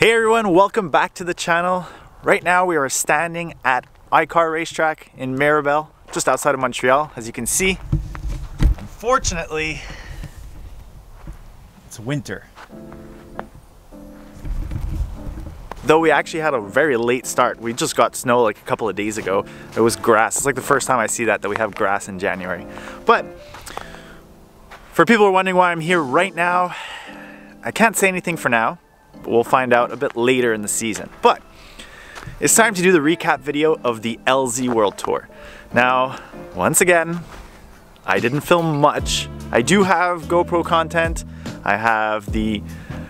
Hey everyone, welcome back to the channel. Right now we are standing at iCar Racetrack in Mirabel, just outside of Montreal, as you can see. Unfortunately, it's winter. Though we actually had a very late start. We just got snow like a couple of days ago. It was grass. It's like the first time I see that we have grass in January. But for people who are wondering why I'm here right now, I can't say anything for now. We'll find out a bit later in the season. But it's time to do the recap video of the LZ World Tour. Now, once again, I didn't film much. I do have GoPro content. I have the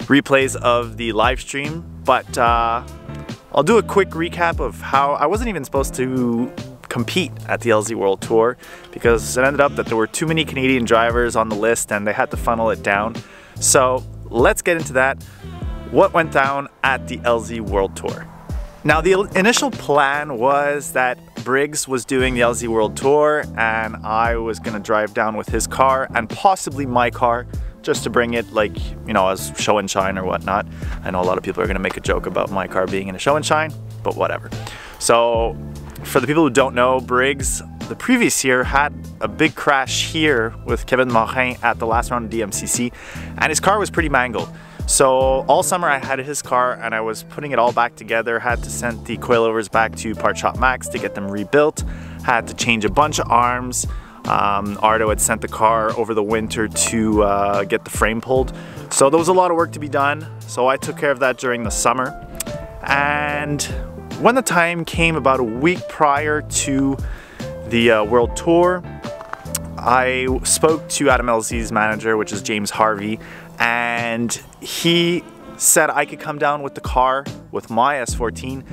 replays of the live stream, but I'll do a quick recap of how I wasn't even supposed to compete at the LZ World Tour because it ended up that there were too many Canadian drivers on the list and they had to funnel it down. So let's get into that. What went down at the LZ World Tour? Now, the initial plan was that Briggs was doing the LZ World Tour and I was gonna drive down with his car and possibly my car just to bring it, like, you know, as show and shine or whatnot. I know a lot of people are gonna make a joke about my car being in a show and shine, but whatever. So for the people who don't know, Briggs the previous year had a big crash here with Kevin Morin at the last round of DMCC and his car was pretty mangled. So all summer I had his car and I was putting it all back together, had to send the coilovers back to Part Shop Max to get them rebuilt, had to change a bunch of arms. Ardo had sent the car over the winter to get the frame pulled. So there was a lot of work to be done. So I took care of that during the summer. And when the time came about a week prior to the World Tour, I spoke to Adam LZ's manager, which is James Harvey, and he said I could come down with the car with my S14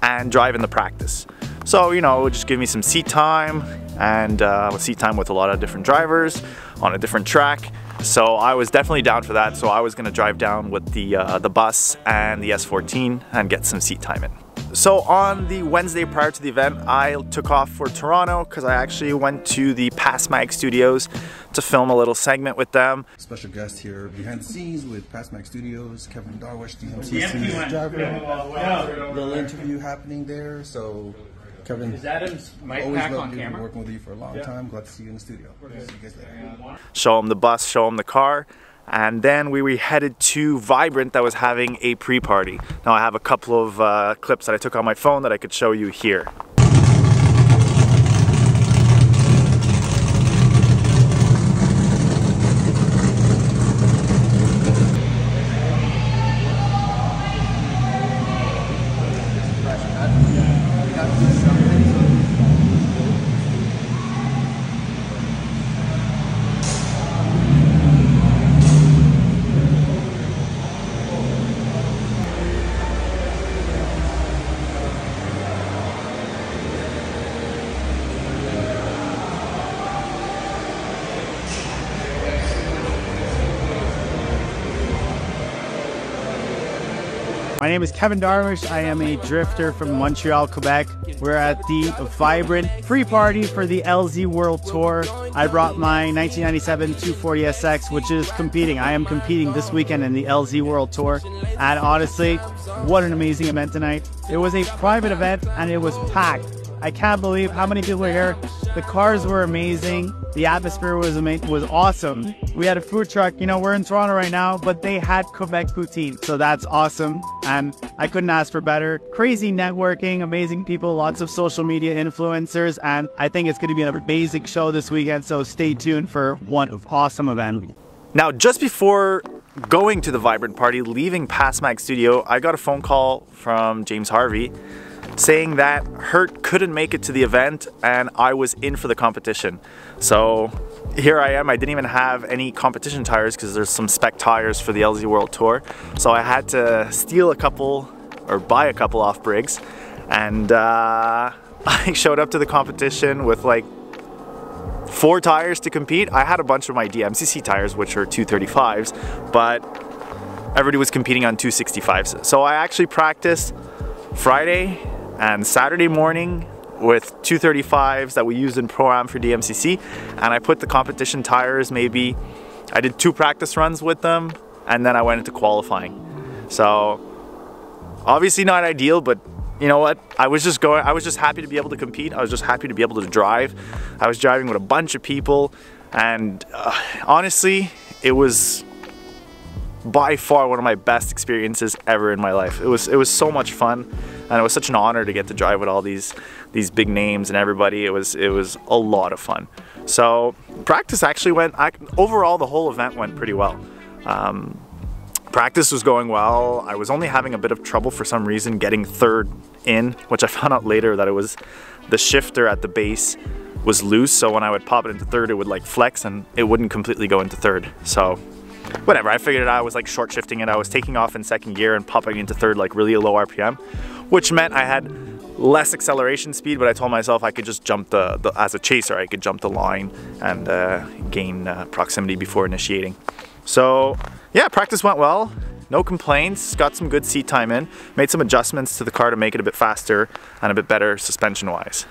and drive in the practice. So, you know, it would just give me some seat time and seat time with a lot of different drivers on a different track. So I was definitely down for that. So I was gonna drive down with the bus and the S14 and get some seat time in. So on the Wednesday prior to the event, I took off for Toronto because I actually went to the Maxzwell Studios to film a little segment with them. Special guest here behind the scenes with Maxzwell Studios, Kevin Darwish, DMCC driver. Little interview happening there. So Kevin, is Adam's mic always pack loved on you, camera? Working with you for a long time. Glad to see you in the studio. See you guys later. Show him the bus, show him the car. And then we headed to Vibrant that was having a pre-party. Now I have a couple of clips that I took on my phone that I could show you here. My name is Kevin Darwish. I am a drifter from Montreal, Quebec. We're at the Vibrant free party for the LZ World Tour. I brought my 1997 240SX, which is competing. I am competing this weekend in the LZ World Tour. And honestly, what an amazing event tonight. It was a private event and it was packed. I can't believe how many people were here. The cars were amazing. The atmosphere was amazing, was awesome. We had a food truck. You know, we're in Toronto right now, but they had Quebec poutine, so that's awesome. And I couldn't ask for better. Crazy networking, amazing people, lots of social media influencers, and I think it's going to be an amazing show this weekend. So stay tuned for one awesome event. Now, just before going to the Vibrant party, leaving Maxzwell Studio, I got a phone call from James Harvey saying that Hurt couldn't make it to the event and I was in for the competition. So here I am. I didn't even have any competition tires because there's some spec tires for the LZ World Tour. So I had to steal a couple or buy a couple off Briggs. And I showed up to the competition with like 4 tires to compete. I had a bunch of my DMCC tires, which are 235s, but everybody was competing on 265s. So I actually practiced Friday and Saturday morning with 235s that we used in Pro-Am for DMCC, and I put the competition tires, maybe I did 2 practice runs with them and then I went into qualifying. So Obviously not ideal, but you know what? I was just happy to be able to compete. I was just happy to be able to drive. I was driving with a bunch of people, and honestly, it was by far one of my best experiences ever in my life. It was so much fun, and it was such an honor to get to drive with all these big names and everybody. It was a lot of fun. So practice actually went, overall the whole event went pretty well. Practice was going well. I was only having a bit of trouble for some reason getting third in, which I found out later that it was the shifter at the base was loose, so when I would pop it into third, it would like flex and it wouldn't completely go into third. So whatever, I figured it out. I was like short shifting it. I was taking off in second gear and popping into third like really low RPM, which meant I had less acceleration speed, but I told myself I could just jump as a chaser, I could jump the line and gain proximity before initiating. So yeah, practice went well. No complaints, got some good seat time in, made some adjustments to the car to make it a bit faster and a bit better suspension wise.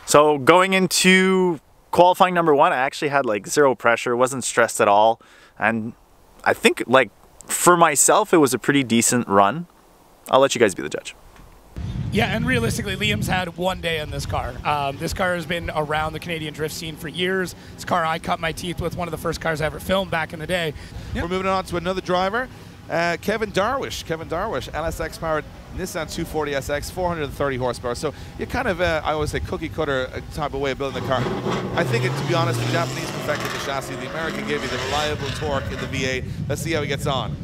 So going into qualifying number one, I actually had like zero pressure, wasn't stressed at all. And I think like for myself, it was a pretty decent run. I'll let you guys be the judge. Yeah, and realistically, Liam's had one day in this car. This car has been around the Canadian drift scene for years. It's a car I cut my teeth with, one of the first cars I ever filmed back in the day. Yep. We're moving on to another driver, Kevin Darwish. Kevin Darwish, LSX powered Nissan 240SX, 430 horsepower. So you kind of, I always say, cookie cutter type of way of building the car. I think, to be honest, the Japanese perfected the chassis. The American gave you the reliable torque in the V8. Let's see how he gets on.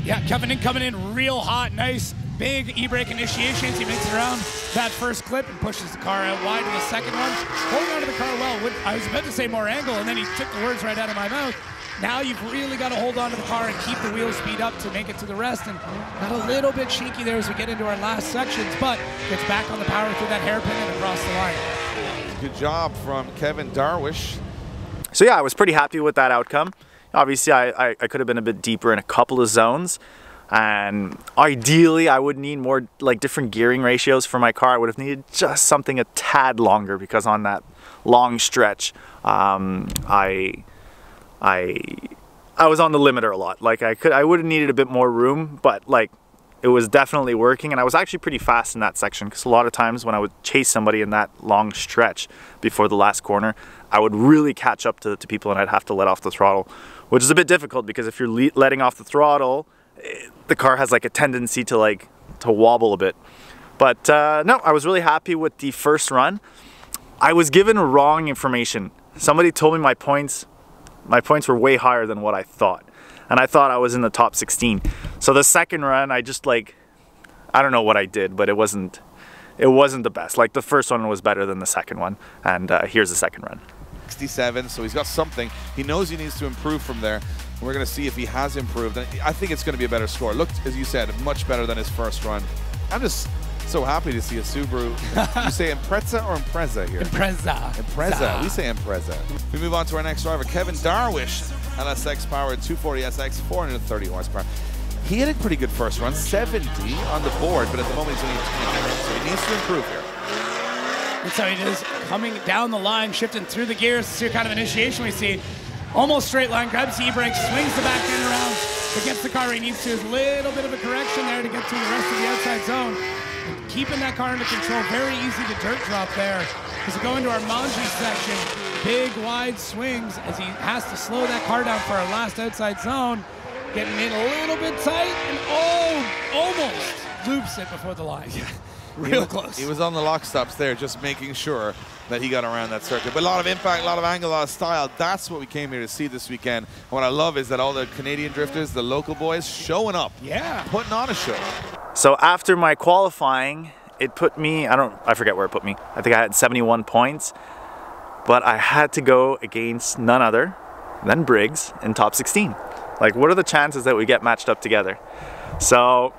Yeah, Kevin coming in real hot, nice. Big e-brake initiations. He makes it around that first clip and pushes the car out wide to the second one. Holding onto the car well. I was about to say more angle, and then he took the words right out of my mouth. Now you've really got to hold on to the car and keep the wheel speed up to make it to the rest. And got a little bit shaky there as we get into our last sections, but gets back on the power through that hairpin and across the line. Good job from Kevin Darwish. So yeah, I was pretty happy with that outcome. Obviously, I could have been a bit deeper in a couple of zones. And ideally, I would need more like different gearing ratios for my car. I would have needed just something a tad longer because on that long stretch, I was on the limiter a lot. Like I would have needed a bit more room, but like it was definitely working, and I was actually pretty fast in that section, because a lot of times when I would chase somebody in that long stretch before the last corner, I would really catch up to people and I'd have to let off the throttle, which is a bit difficult because if you're letting off the throttle, the car has like a tendency to wobble a bit. But no, I was really happy with the first run. I was given wrong information. Somebody told me my points were way higher than what I thought. And I thought I was in the top 16. So the second run, I just I don't know what I did, but it wasn't the best. Like the first one was better than the second one. And here's the second run. 67, so he's got something. He knows he needs to improve from there. We're going to see if he has improved. And I think it's going to be a better score. Looked, as you said, much better than his first run. I'm just so happy to see a Subaru. You say Impreza or Impreza here? Impreza. Impreza. We say Impreza. We move on to our next driver, Kevin Darwish. LSX powered 240SX, 430 horsepower. He had a pretty good first run, 70 on the board, but at the moment he's only 20, so he needs to improve here. That's how he is, coming down the line, shifting through the gears. This is kind of initiation we see. Almost straight line, grabs the e-brake, swings the back end around, but gets the car where he needs to. A little bit of a correction there to get to the rest of the outside zone. And keeping that car under control, very easy to dirt drop there. As we go into our Manji section, big wide swings as he has to slow that car down for our last outside zone. Getting in a little bit tight and almost loops it before the line. Yeah, real close. He was on the lock stops there, just making sure that he got around that circuit. But a lot of impact, a lot of angle, a lot of style. That's what we came here to see this weekend. And what I love is that all the Canadian drifters, the local boys, showing up. Yeah. Putting on a show. So after my qualifying, it put me, I forget where it put me. I think I had 71 points, but I had to go against none other than Briggs in top 16. Like, what are the chances that we get matched up together? So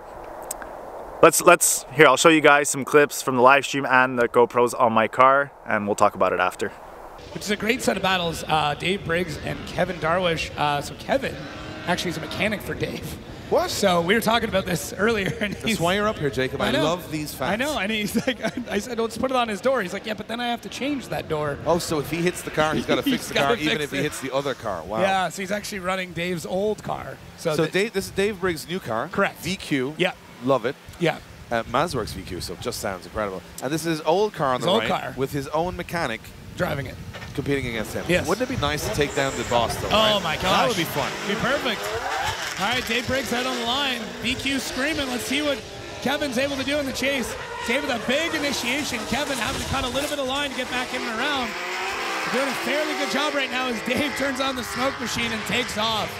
here, I'll show you guys some clips from the live stream and the GoPros on my car, and we'll talk about it after. Which is a great set of battles, Dave Briggs and Kevin Darwish. So Kevin actually is a mechanic for Dave. What? So we were talking about this earlier. And that's why you're up here, Jacob. I love these facts. I know, and he's like, I said, let's put it on his door. He's like, yeah, but then I have to change that door. Oh, so if he hits the car, he's got to fix the car, even if he hits the other car. Wow. Yeah, so he's actually running Dave's old car. So Dave, this is Dave Briggs' new car. Correct. VQ. Yeah. Love it. Yeah. Mazworks VQ, so it just sounds incredible. And this is his old car on the right, with his own mechanic driving it, competing against him. Yes. Wouldn't it be nice to take down the boss, though? Oh my gosh, that would be fun. Be perfect. All right, Dave Briggs out on the line. VQ screaming. Let's see what Kevin's able to do in the chase. Dave with a big initiation. Kevin having to cut a little bit of line to get back in and around. Doing a fairly good job right now as Dave turns on the smoke machine and takes off.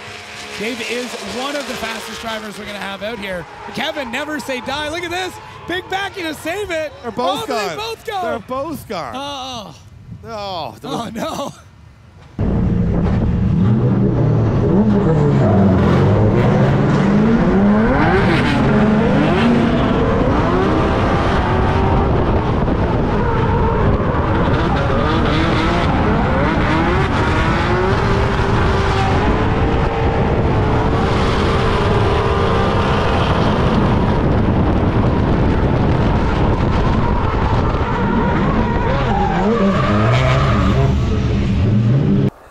Dave is one of the fastest drivers we're going to have out here. But Kevin, never say die. Look at this. Big backing to save it. They're both gone. They both go. They're both gone. Oh. Oh, oh no.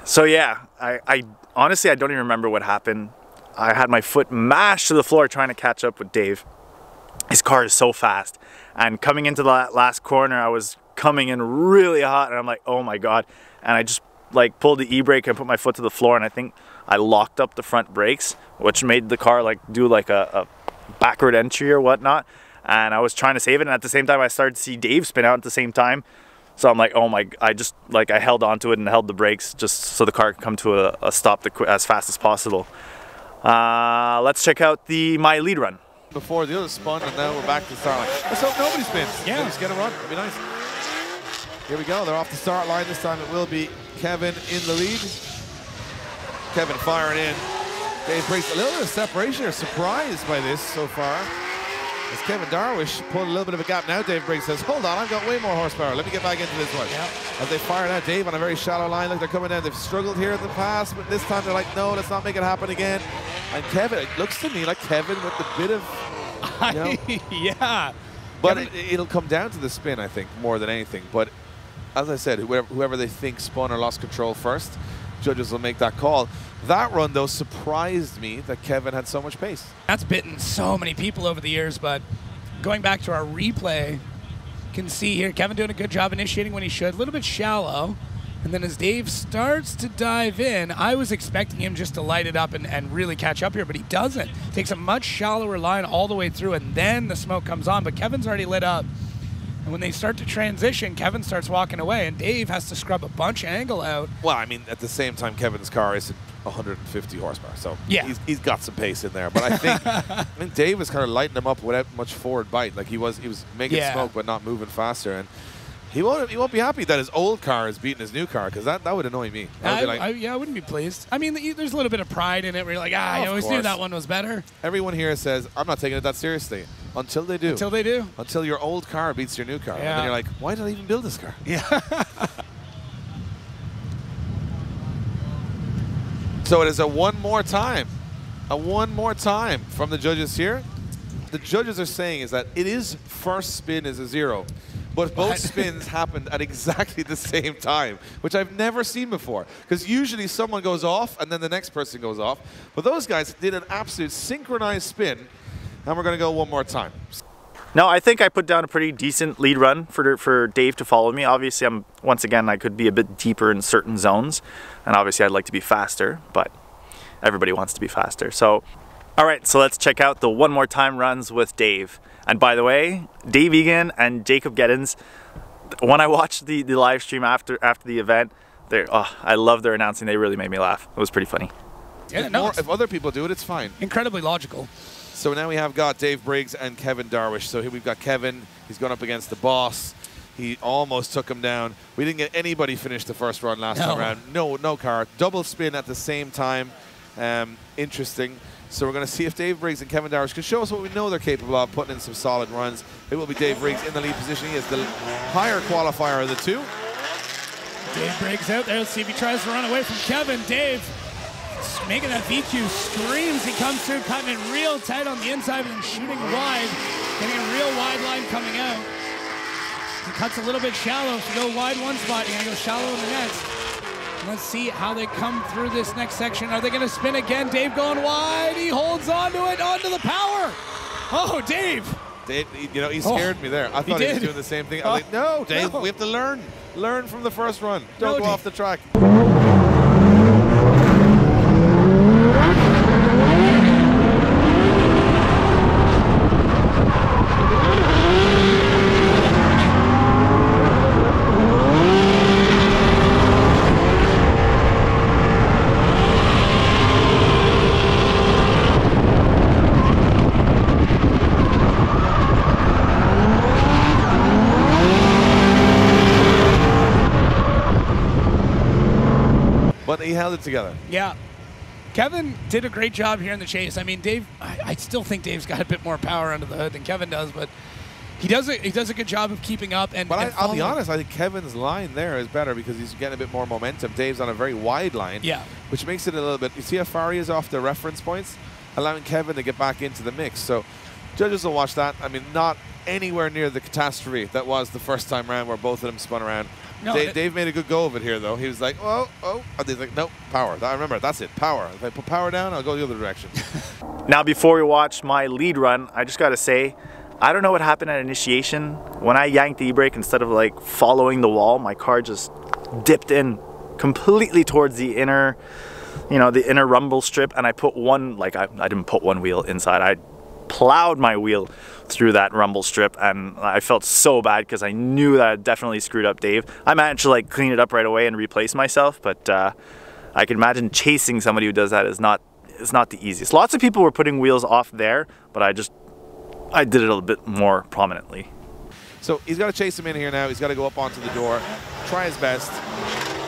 So yeah, I honestly, I don't even remember what happened. I had my foot mashed to the floor trying to catch up with Dave. His car is so fast. And coming into the last corner, I was coming in really hot and I'm like, oh my God. And I just like pulled the e-brake and put my foot to the floor and I think I locked up the front brakes, which made the car like do like a backward entry or whatnot. And I was trying to save it, and at the same time I started to see Dave spin out at the same time. So I'm like, oh my, I held onto it and held the brakes just so the car could come to a stop as fast as possible. Let's check out my lead run. Before the other spun, and now we're back to the start line. Let's hope nobody spins. Yeah. Just get a run. It'd be nice. Here we go. They're off the start line. This time it will be Kevin in the lead. Kevin firing in. Dave Briggs, a little bit of separation or surprised by this so far. As Kevin Darwish pulled a little bit of a gap. Now Dave Briggs says, hold on, I've got way more horsepower. Let me get back into this one. Yeah. As they fire now, Dave on a very shallow line. Look, they're coming down. They've struggled here in the past, but this time they're like, no, let's not make it happen again. And Kevin, it looks to me like Kevin with a bit of, you know. Yeah. But it'll come down to the spin, I think, more than anything. But as I said, whoever they think spun or lost control first, judges will make that call. That run, though, surprised me that Kevin had so much pace. That's bitten so many people over the years, but going back to our replay, you can see here Kevin doing a good job initiating when he should. A little bit shallow. And then as Dave starts to dive in, I was expecting him just to light it up and really catch up here, but he doesn't. Takes a much shallower line all the way through, and then the smoke comes on. But Kevin's already lit up. And when they start to transition, Kevin starts walking away, and Dave has to scrub a bunch of angle out. Well, I mean, at the same time, Kevin's car is 150 horsepower, so yeah, he's got some pace in there. But I think Dave was kind of lighting him up without much forward bite. Like he was making smoke, but not moving faster. And he won't be happy that his old car is beating his new car, because that would annoy me. I wouldn't be pleased. I mean, there's a little bit of pride in it where you're like, I always knew that one was better. Everyone here says, I'm not taking it that seriously. Until they do. Until they do. Until your old car beats your new car. Yeah. And then you're like, why did I even build this car? Yeah. So it is a one more time. A one more time from the judges here. The judges are saying is that it is first spin is a 0. But both spins happened at exactly the same time, which I've never seen before. Because usually someone goes off and then the next person goes off. But those guys did an absolute synchronized spin, and we're going to go one more time. No, I think I put down a pretty decent lead run for Dave to follow me. Obviously, once again, I could be a bit deeper in certain zones, and obviously I'd like to be faster, but everybody wants to be faster. So, all right, so let's check out the one more time runs with Dave. And by the way, Dave Egan and Jacob Geddens, when I watched the live stream after the event, I love their announcing. They really made me laugh. It was pretty funny. Yeah, if other people do it, it's fine. Incredibly logical. So now we have got Dave Briggs and Kevin Darwish. So here we've got Kevin. He's gone up against the boss. He almost took him down. We didn't get anybody finish the first run last time around. No car. Double spin at the same time. Interesting. So we're going to see if Dave Briggs and Kevin Darwish can show us what we know they're capable of, putting in some solid runs. It will be Dave Briggs in the lead position. He is the higher qualifier of the two. Dave Briggs out there. Let's see if he tries to run away from Kevin. Dave making that VQ screams. He comes through, cutting it real tight on the inside and shooting wide. Getting a real wide line coming out. He cuts a little bit shallow. If you go wide one spot, you're going to go shallow in the next. Let's see how they come through this next section. Are they going to spin again? Dave going wide. He holds onto it, onto the power. Oh, Dave. Dave, you know, he scared me there. I thought he was doing the same thing. I was like, no, Dave, we have to learn. Learn from the first run. Don't go off the track. But he held it together. Yeah. Kevin did a great job here in the chase. I mean, Dave, I still think Dave's got a bit more power under the hood than Kevin does, but he does a good job of keeping up. But I'll be honest, I think Kevin's line there is better because he's getting a bit more momentum. Dave's on a very wide line, which makes it a little bit, you see how far he is off the reference points, allowing Kevin to get back into the mix. So judges will watch that. I mean, not anywhere near the catastrophe that was the first time round where both of them spun around. No, Dave made a good go of it here, though. He was like, oh. And he's like, nope, power. I remember, that's it, power. If I put power down, I'll go the other direction. Now, before we watch my lead run, I just got to say, I don't know what happened at initiation. When I yanked the e-brake, instead of like following the wall, my car just dipped in completely towards the inner, the inner rumble strip. And I put one, I didn't put one wheel inside. I plowed my wheel through that rumble strip, and I felt so bad because I knew that I definitely screwed up Dave. I managed to clean it up right away and replace myself, but I can imagine chasing somebody who does that is not the easiest. Lots of people were putting wheels off there, but I did it a little bit more prominently. So he's got to chase him in here now. He's got to go up onto the door, try his best,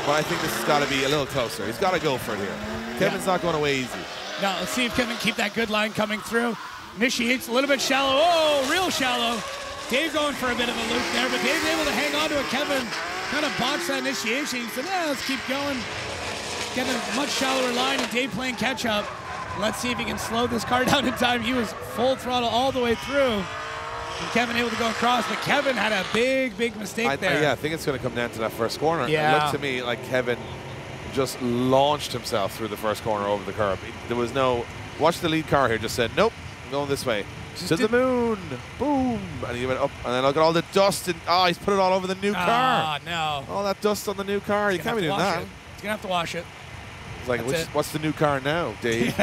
but I think this has got to be a little closer. He's got to go for it here. Kevin's not going away easy. Now let's see if Kevin can keep that good line coming through. Initiates a little bit shallow. Oh, real shallow. Dave going for a bit of a loop there, but Dave's able to hang on to it. Kevin kind of botched that initiation. He said, let's keep going. Get a much shallower line, and Dave playing catch up. Let's see if he can slow this car down in time. He was full throttle all the way through. And Kevin able to go across, but Kevin had a big mistake there. Yeah, I think it's going to come down to that first corner. Yeah. It looked to me like Kevin just launched himself through the first corner over the curb. There was no, watch the lead car here, just said, nope, I'm going this way. To the moon, boom, and he went up, and then look at all the dust, and oh, he's put it all over the new car. Oh, no. All that dust on the new car, you can't be doing that. He's going to have to wash it. It's like, what's the new car now, Dave?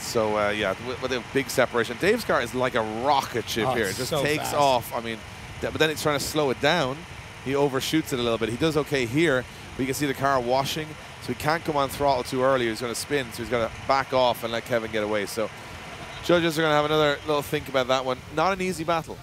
So, yeah, with a big separation. Dave's car is like a rocket ship here. It just takes fast off. I mean, but then it's trying to slow it down. He overshoots it a little bit. He does okay here, but you can see the car washing, so he can't come on throttle too early. He's going to spin, so he's got to back off and let Kevin get away. So judges are going to have another little think about that one. Not an easy battle.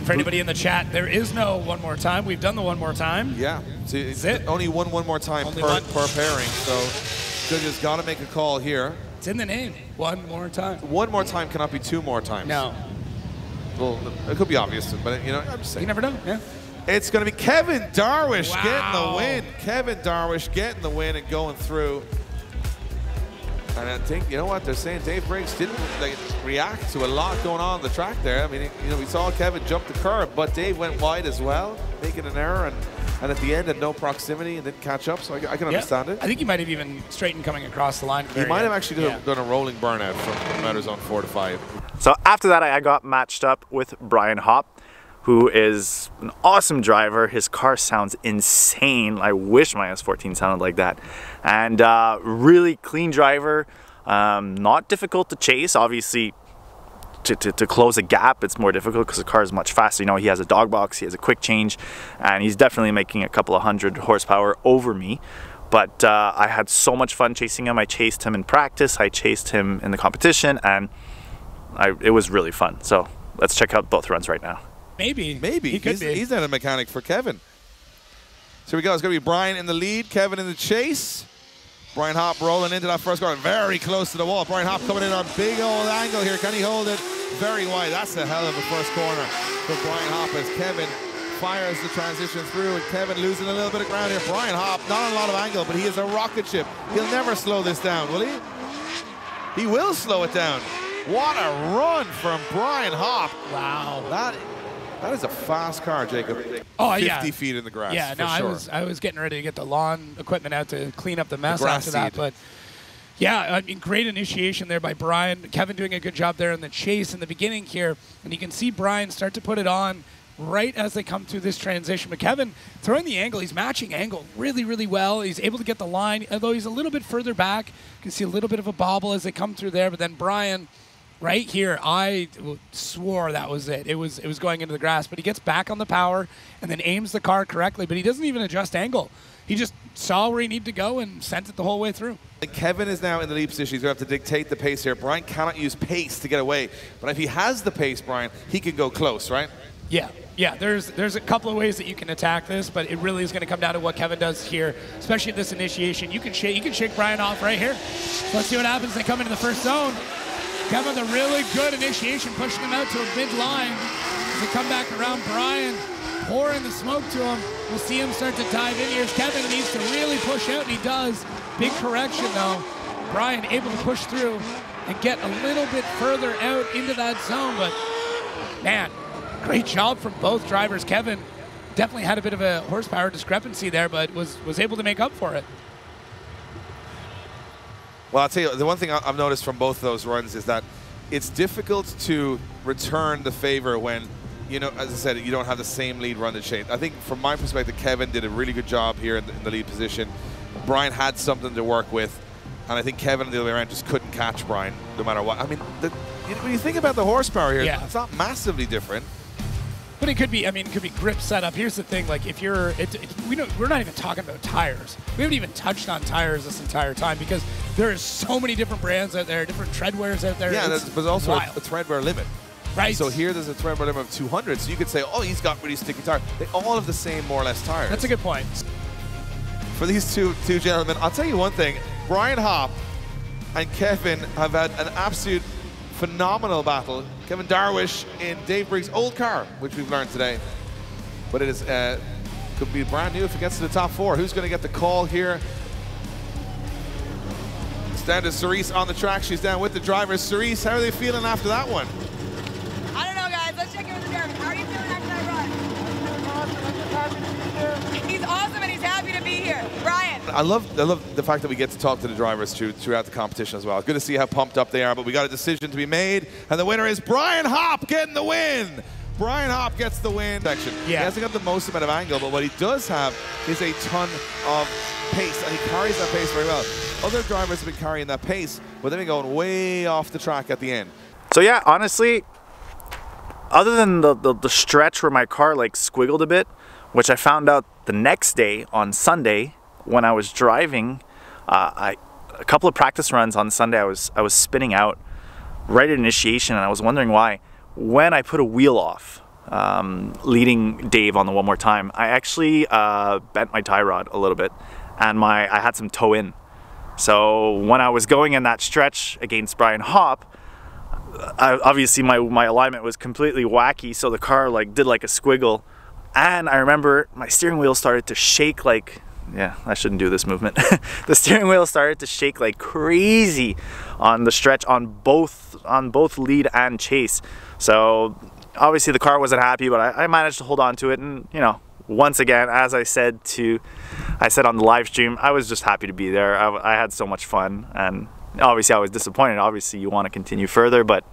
For anybody in the chat, there is no one more time. We've done the one more time. Yeah. See, it's it. Only one more time per pairing. So judges got to make a call here. It's in the name. One more time. One more time cannot be two more times. No. Well, it could be obvious, but you know, I'm just saying. You never know. Yeah. It's going to be Kevin Darwish getting the win. Kevin Darwish getting the win and going through. And I think, you know what, they're saying Dave Briggs didn't react to a lot going on the track there. I mean, you know, we saw Kevin jump the curb, but Dave went wide as well, making an error, and at the end had no proximity and didn't catch up, so I can understand it. I think he might have even straightened coming across the line. He might have actually done a rolling burnout from Outer Zone 4 to 5. So after that, I got matched up with Brian Hopp, who is an awesome driver. His car sounds insane. I wish my S14 sounded like that. And really clean driver, not difficult to chase. Obviously, to close a gap, it's more difficult because the car is much faster. You know, he has a dog box, he has a quick change, and he's definitely making a couple of 100 horsepower over me. But I had so much fun chasing him. I chased him in practice, I chased him in the competition, and it was really fun. So let's check out both runs right now. Maybe. He's not a mechanic for Kevin. So here we go. It's going to be Brian in the lead, Kevin in the chase. Brian Hopp rolling into that first corner, very close to the wall. Brian Hopp coming in on big old angle here. Can he hold it? Very wide. That's a hell of a first corner for Brian Hopp as Kevin fires the transition through, and Kevin losing a little bit of ground here. Brian Hopp, not a lot of angle, but he is a rocket ship. He'll never slow this down, will he? He will slow it down. What a run from Brian Hopp. Wow. That is a fast car, Jacob. Oh, 50 feet in the grass. Yeah, no, sure. I was getting ready to get the lawn equipment out to clean up the mess grass after that, seed. but yeah, I mean, great initiation there by Brian. Kevin doing a good job there in the chase in the beginning here, and you can see Brian start to put it on right as they come through this transition. But Kevin throwing the angle, he's matching angle really, really well. He's able to get the line, although he's a little bit further back. You can see a little bit of a bobble as they come through there, but then Brian right here, I swore that was it. It was going into the grass, but he gets back on the power and then aims the car correctly, but he doesn't even adjust angle. He just saw where he needed to go and sent it the whole way through. Kevin is now in the lead position. He's going to have to dictate the pace here. Brian cannot use pace to get away, but if he has the pace, Brian, he can go close, right? Yeah, there's a couple of ways that you can attack this, but it really is going to come down to what Kevin does here, especially this initiation. You can shake Brian off right here. So let's see what happens. They come into the first zone. Kevin with a really good initiation, pushing him out to a mid-line. As they come back around, Brian pouring the smoke to him. We'll see him start to dive in here. Kevin needs to really push out, and he does. Big correction, though. Brian able to push through and get a little bit further out into that zone, but man, great job from both drivers. Kevin definitely had a bit of a horsepower discrepancy there, but was able to make up for it. Well, I'll tell you, the one thing I've noticed from both those runs is that it's difficult to return the favor when, you know, as I said, you don't have the same lead run to chase. I think from my perspective, Kevin did a really good job here in the lead position. Brian had something to work with, and I think Kevin, the other way around, just couldn't catch Brian no matter what. I mean, when you think about the horsepower here, it's not massively different. But it could be, I mean, it could be grip setup. Here's the thing, like if you're, we're not even talking about tires. We haven't even touched on tires this entire time because there is so many different brands out there, different treadwears out there. Yeah, there's also wild. a treadwear limit. Right. So here there's a tread limit of 200, so you could say, oh, he's got really sticky tire. They all have the same, more or less, tires. That's a good point. For these two gentlemen, I'll tell you one thing. Brian Hopp and Kevin have had an absolute phenomenal battle. Kevin Darwish in Dave Briggs' old car, which we've learned today. But it is could be brand new if it gets to the top 4. Who's going to get the call here? It's down to Cerise on the track. She's down with the drivers. Cerise, how are they feeling after that one? I don't know, guys. Let's check in with the driver. How are you feeling after that run? He's awesome and he's happy to be here. Brian. I love the fact that we get to talk to the drivers throughout the competition as well. Good to see how pumped up they are, but we got a decision to be made, and the winner is Brian Hopp getting the win. Brian Hopp gets the win section. Yeah. He hasn't got the most amount of angle, but what he does have is a ton of pace, and he carries that pace very well. Other drivers have been carrying that pace, but they've been going way off the track at the end. So yeah, honestly, other than the stretch where my car like squiggled a bit, which I found out the next day on Sunday when I was driving, a couple of practice runs on Sunday, I was spinning out right at initiation, and I was wondering why. When I put a wheel off, leading Dave on the one more time, I actually bent my tie rod a little bit, and I had some toe in. So when I was going in that stretch against Brian Hopp, obviously my alignment was completely wacky, so the car like did like a squiggle, and I remember my steering wheel started to shake like, yeah, I shouldn't do this movement. The steering wheel started to shake like crazy on the stretch on both lead and chase. So obviously the car wasn't happy, but I managed to hold on to it, and you know, once again, as I said on the live stream, I was just happy to be there. I had so much fun, and obviously I was disappointed. Obviously you want to continue further, but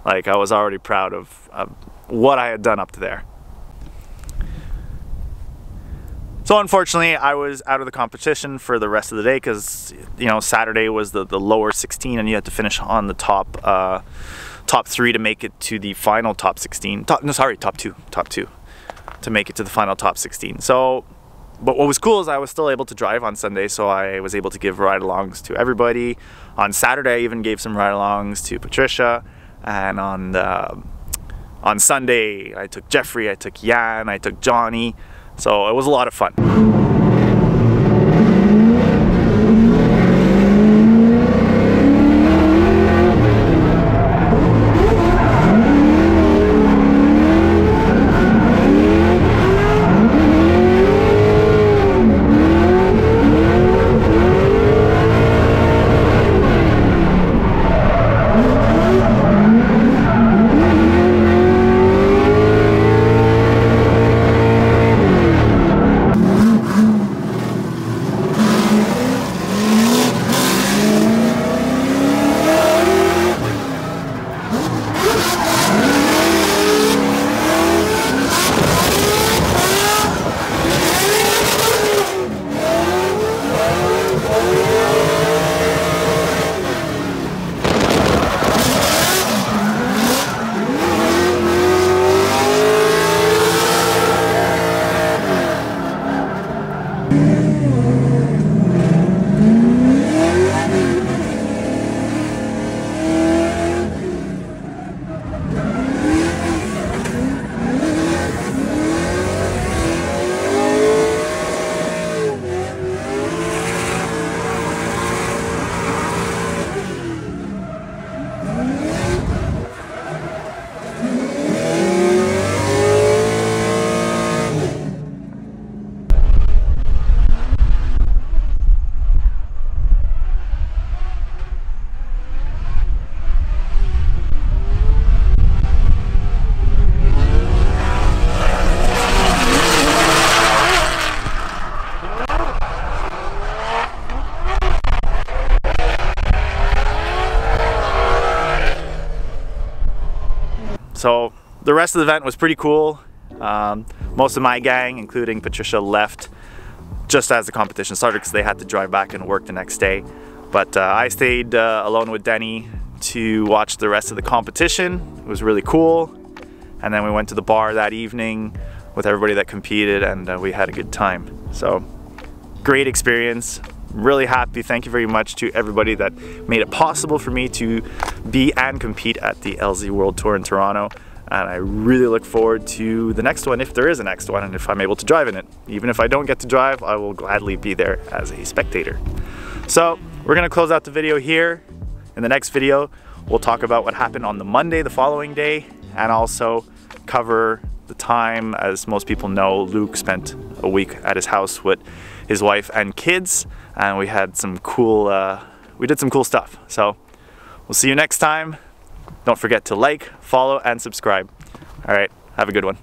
like I was already proud of what I had done up to there. So unfortunately, I was out of the competition for the rest of the day because, you know, Saturday was the lower 16, and you had to finish on the top 3 to make it to the final top 16. Top 2 to make it to the final top 16. So, but what was cool is I was still able to drive on Sunday, so I was able to give ride-alongs to everybody. On Saturday, I even gave some ride-alongs to Patricia, and on Sunday, I took Jeffrey, I took Jan, I took Johnny. So it was a lot of fun. So the rest of the event was pretty cool. Most of my gang, including Patricia, left just as the competition started because they had to drive back and work the next day. But I stayed alone with Denny to watch the rest of the competition. It was really cool. And then we went to the bar that evening with everybody that competed, and we had a good time. So great experience. really happy. Thank you very much to everybody that made it possible for me to be and compete at the LZ World Tour in Toronto. And I really look forward to the next one, if there is a next one, and if I'm able to drive in it. Even if I don't get to drive, I will gladly be there as a spectator. So we're gonna close out the video here. In the next video, we'll talk about what happened on the Monday, the following day, and also cover the time. As most people know, Luke spent a week at his house with his wife and kids, and we had some cool, we did some cool stuff. So we'll see you next time. Don't forget to like, follow, and subscribe. All right, have a good one.